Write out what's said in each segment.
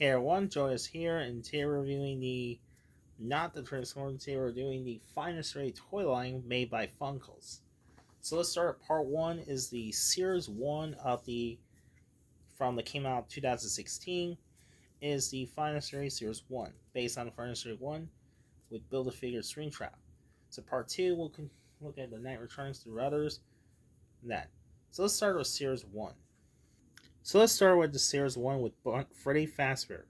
Hey everyone, Joy is here, and today we're reviewing not the Transformers, today we're doing the finest rate toy line made by Funkos. So let's start. Part 1 is the Series 1 from the came out 2016, is the finest rate Series 1, based on the finest rate 1 with Build-A-Figure Screen Trap. So part 2, we'll look at the Night Returns through others, and that. So let's start with Series 1. So let's start with the Series 1 with Freddy Fazbear.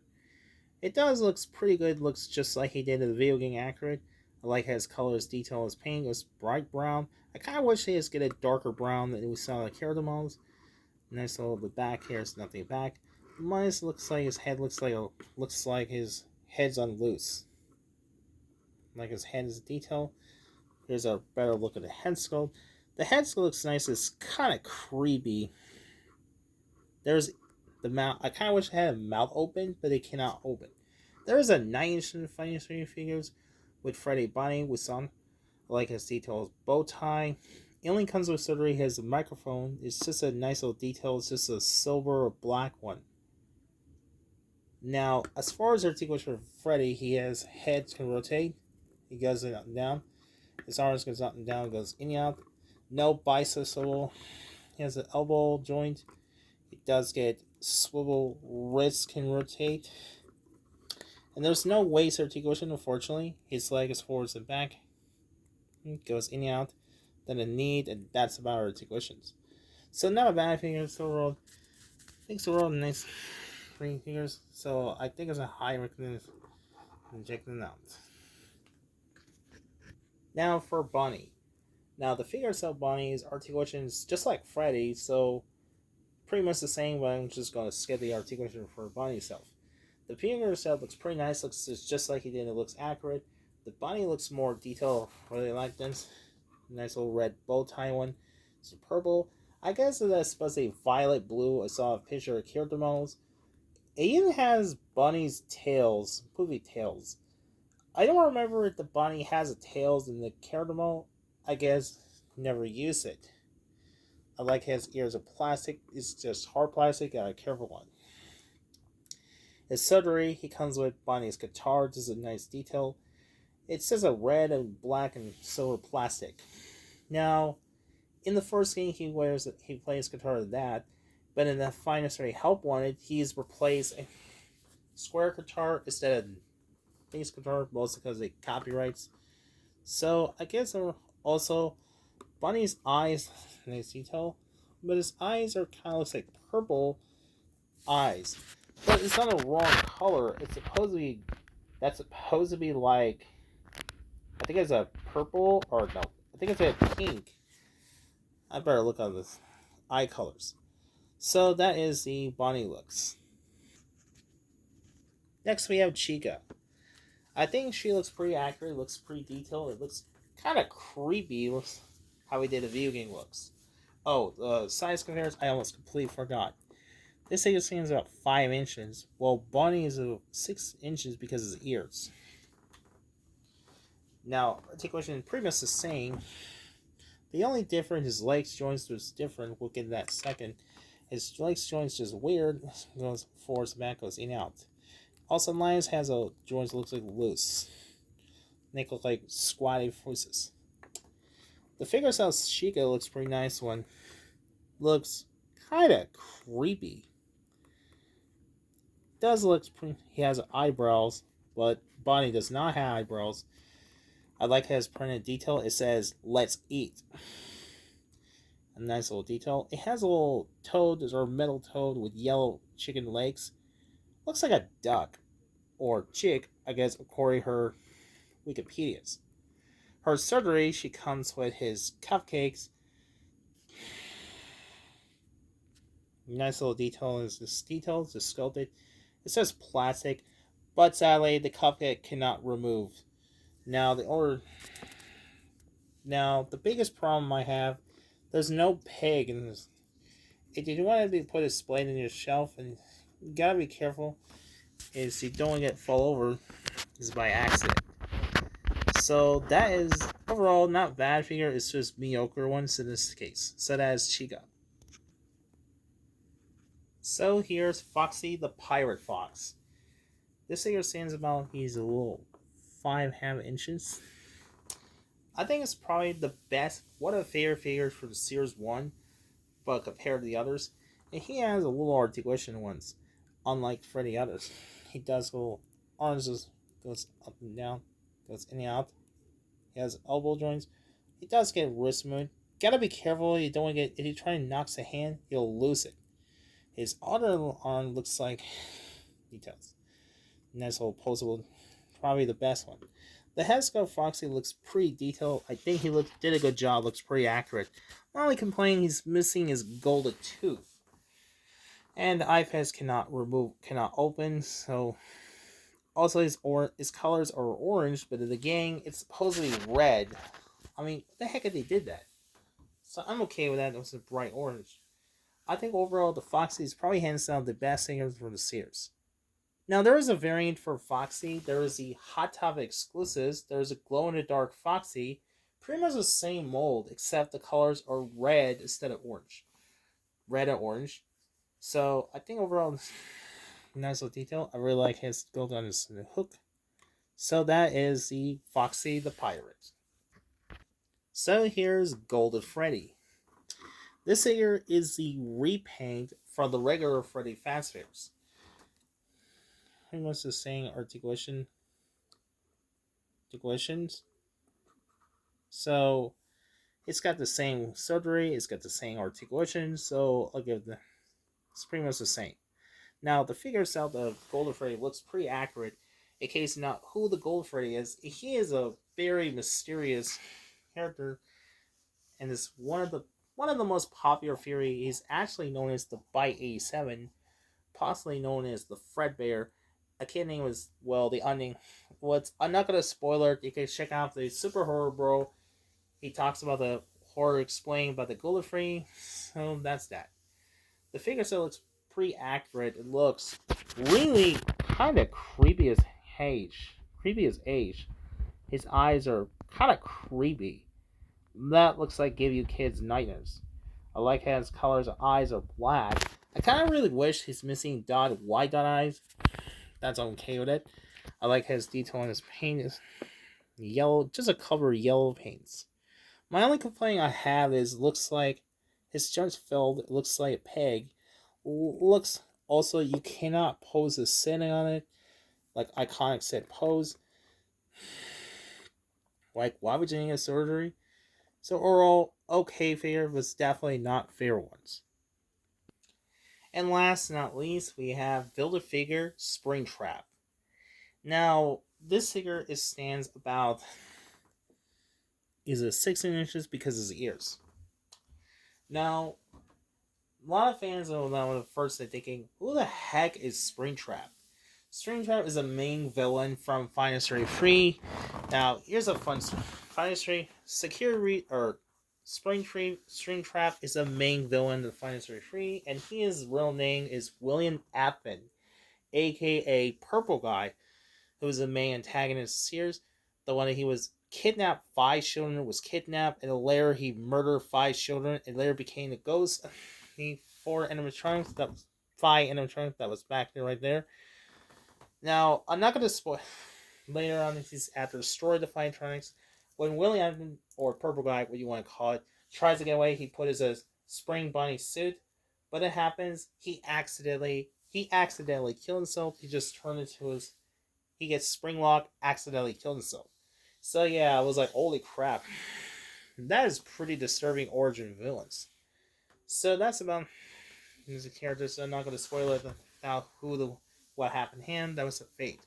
It does looks pretty good. Looks just like he did in the video game accurate. I like his colors, detail, his paint. It was bright brown. I kind of wish they just get a darker brown than we saw in the character models. Nice little the back here is nothing back. Mine looks like his head looks like his head's on loose. Like his head is detail. Here's a better look at the head sculpt. The head sculpt looks nice. It's kind of creepy. There's the mouth. I kind of wish I had a mouth open, but it cannot open. There is a 9-inch in the Funny figures with Freddy Bonnie with some. I like his details. Bow tie. It only comes with surgery. He has a microphone. It's just a nice little detail. It's just a silver or black one. Now, as far as articulation for Freddy, he has head can rotate. He goes up and down. His arms goes up and down, goes in and out. No bicep swivel. He has an elbow joint. He does get swivel. Wrist can rotate. And there's no waist articulation, unfortunately. His leg is forwards and back. It goes in and out. Then a knee, and that's about articulations. So not a bad figure. So overall, I think it's overall nice figures. So I think it's a high recommendation. Check them out. Now for Bonnie. Now the figure itself, Bonnie's articulation is just like Freddy, so pretty much the same. But I'm just going to skip the articulation for Bonnie itself. The figure itself looks pretty nice. Looks just like he did. It looks accurate. The Bonnie looks more detailed. Really like this. Nice little red bow tie one. It's purple. I guess that's supposed to be violet blue. I saw a picture of character models. It even has Bonnie's tails, poofy tails. I don't remember if the Bonnie has a tails in the character model. I guess never use it. I like his ears of plastic. It's just hard plastic. Got a careful one. His surgery, he comes with Bonnie's guitar. This is a nice detail. It says a red and black and silver plastic. Now, in the first game, he plays guitar to that, but in the finest way help wanted, he's replaced a square guitar instead of bass guitar, mostly because of the copyrights. So I guess also Bunny's eyes, nice detail, but his eyes are kind of looks like purple eyes, but it's not a wrong color. It's supposed to be like, I think it's a purple, or no, I think it's a pink. I better look on this eye colors. So that is the Bonnie looks. Next we have Chica. I think she looks pretty accurate. Looks pretty detailed. It looks kind of creepy. Looks how we did a video game looks. Oh, the size comparison, I almost completely forgot. This thing stands about 5 inches. Well, Bonnie is 6 inches because of his ears. Now, articulation pretty much the same. The only difference, his legs joints was different. We'll get to that in a second. His legs joints just weird. Goes forwards, back, goes in, out. Also, Lions has a joints looks like loose. They look like squatty voices. The figure itself, Chica, looks pretty nice one. Looks kind of creepy. Does look pretty. He has eyebrows, but Bonnie does not have eyebrows. I like his printed detail. It says "Let's eat." A nice little detail. It has a little toad, or metal toad with yellow chicken legs. Looks like a duck or chick, I guess, according to her Wikipedia's. Her surgery, she comes with his cupcakes. Nice little detail is this detail, just sculpted. It says plastic, but sadly the cupcake cannot remove. Now the biggest problem I have, there's no peg in this. If you want to put a display in your shelf, and you gotta be careful, is you don't get fall over, is by accident. So that is overall not bad figure. It's just mediocre ones in this case. So that is Chica. So here's Foxy the Pirate Fox. This figure stands about, he's a little 5.5 inches. I think it's probably the best, one of the favorite figures for the Series 1, but compared to the others. And he has a little articulation ones, unlike Freddy others. He does go, arms goes up and down, goes in and out. He has elbow joints. He does get wrist movement. Gotta be careful, you don't want to get, if you try and knock the hand, you'll lose it. His other arm looks like details. Nice little posable, probably the best one. The head sculpt Foxy looks pretty detailed. I think he did a good job. Looks pretty accurate. My only complaint, he's missing his golden tooth, and the eye pads cannot open. So also his colors are orange, but in the gang it's supposedly red. I mean, what the heck if they did that? So I'm okay with that. It was a bright orange. I think overall the Foxy is probably hands down the best singer for the Sears. Now there is a variant for Foxy. There is the Hot Topic exclusives. There's a glow in the dark Foxy. Pretty much the same mold, except the colors are red instead of orange. Red and orange. So I think overall, nice little detail. I really like his build on his hook. So that is the Foxy the Pirate. So here's Golden Freddy. This here is the repaint from the regular Freddy Fast Figures. Pretty much the same articulations. So it's got the same surgery, it's got the same articulation, so I'll give it's pretty much the same. Now the figure itself, the Golden Freddy, looks pretty accurate. In case not who the Golden Freddy is, he is a very mysterious character, and is one of the most popular theory. He's actually known as the Bite 87, possibly known as the Fredbear. A kid name was, well, the unnamed. I'm not gonna spoiler. You can check out the Super Horror Bro. He talks about the horror explained by the Golden Freddy. So that's that. The figure still looks pretty accurate. It looks really kind of creepy as age. Creepy as age. His eyes are kind of creepy. That looks like give you kids nightmares. I like how his colors of eyes are black. I kind of really wish he's missing white dot eyes. That's okay with it. I like his detail on his paint is yellow, just a cover of yellow paints. My only complaint I have is looks like his jump's filled. It looks like a peg. Looks also you cannot pose a sitting on it, like iconic sit pose. Like why would you need a surgery? So overall, okay figure, was definitely not fair ones. And last but not least, we have Build-A-Figure Springtrap. Now, this figure stands about is it 16 inches because of his ears. Now, a lot of fans are now the first they're thinking, who the heck is Springtrap? Springtrap is a main villain from Final Story 3. Now, here's a fun Final Story Springtrap is a main villain of Final Story 3, and his real name is William Appin, aka Purple Guy, who was the main antagonist of Sears. The one that he was kidnapped 5 children, was kidnapped, and later he murdered 5 children, and later became a ghost. He 4 animatronics, that was 5 animatronics, that was back there right there. Now, I'm not going to spoil. Later on, he's after destroy the animatronics. When William, or Purple Guy, what you want to call it, tries to get away, he put his spring bunny suit. But it happens, he accidentally killed himself. He just turned into his. He gets spring locked, accidentally killed himself. So yeah, I was like, holy crap. That is pretty disturbing origin villains. So that's about the characters. So I'm not going to spoil it about what happened to him. That was a fate.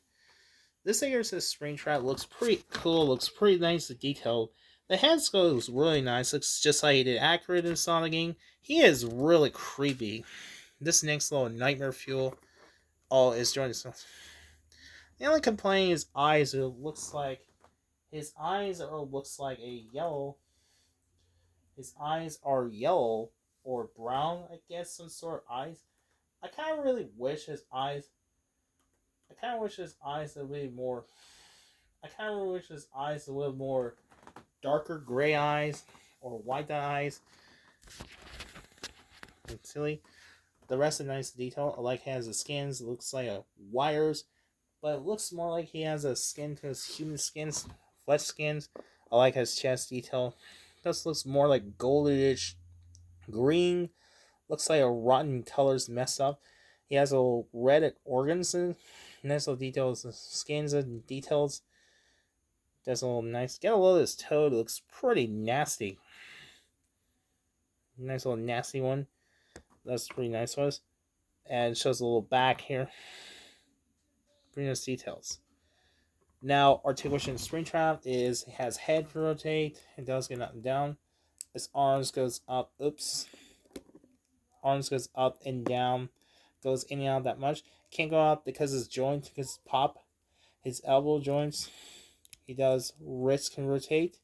This figure says Springtrap looks pretty cool, looks pretty nice and detailed. The head sculpt looks really nice, looks just like he did accurate in Sonic game. He is really creepy. This next little nightmare fuel is joining himself. The only complaint is eyes. It looks like his eyes looks like a yellow. His eyes are yellow or brown, I guess, some sort of eyes. I kind of really wish his eyes. I kind of wish his eyes a little more. I kind of wish his eyes a little more darker gray eyes or white eyes. It's silly. The rest of the nice detail. I like how the skins looks like wires, but it looks more like he has a skin to his human skins, flesh skins. I like his chest detail. This looks more like goldish green. Looks like a rotten colors messed up. He has a red organs and nice little details, skins and details. That's a little nice. Get a look at his toad. It looks pretty nasty. Nice little nasty one. That's pretty nice was. And it shows a little back here. Pretty nice details. Now, articulation Springtrap is has head to rotate. It does get up and down. His arms goes up. Oops. Arms goes up and down. Goes in and out that much. Can't go up because his joints because pop. His elbow joints. He does. Wrist can rotate.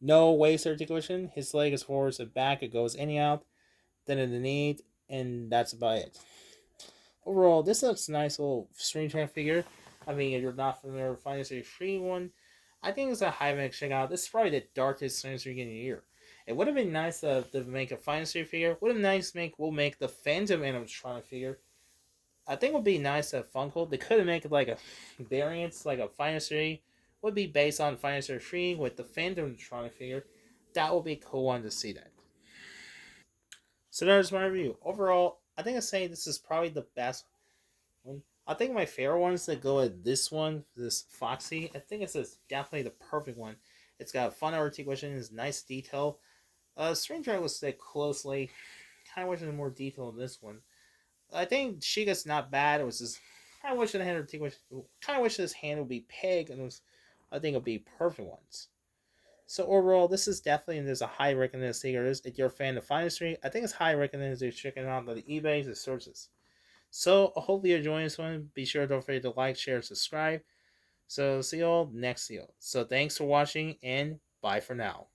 No waist articulation. His leg is forwards and back. It goes in and out. Then in the knee. And that's about it. Overall, this looks nice little string track figure. I mean, if you're not familiar with Final Fantasy 3 one, I think it's a high mix check out. This is probably the darkest Final Fantasy in the year. It would have been nice to make a Final Fantasy figure. Would have been nice to we'll make the Phantom animatronic figure. I think it would be nice to Funko. They could have made it like a variant, like a Final Fantasy would be based on Final Fantasy 3 with the Phantom animatronic figure. That would be a cool one to see that. So there's my review. Overall, I think I say this is probably the best one. I think my favorite one is to go with this one, this Foxy. I think it's definitely the perfect one. It's got fun articulation, it's nice detail. Stranger was stick closely. Kind of wish there was more detail in this one. I think Shiga's not bad. It was just kind of wish the hand articulation. Kind of wish his hand would be peg, and it was. I think it'd be perfect ones. So overall, this is definitely there's a high recommended figure. If you're a fan of Final Street, I think it's high recommended to check it out on the eBay, the sources. So I hope you enjoy this one. Be sure don't forget to like, share, subscribe. So see you all next video. So thanks for watching and bye for now.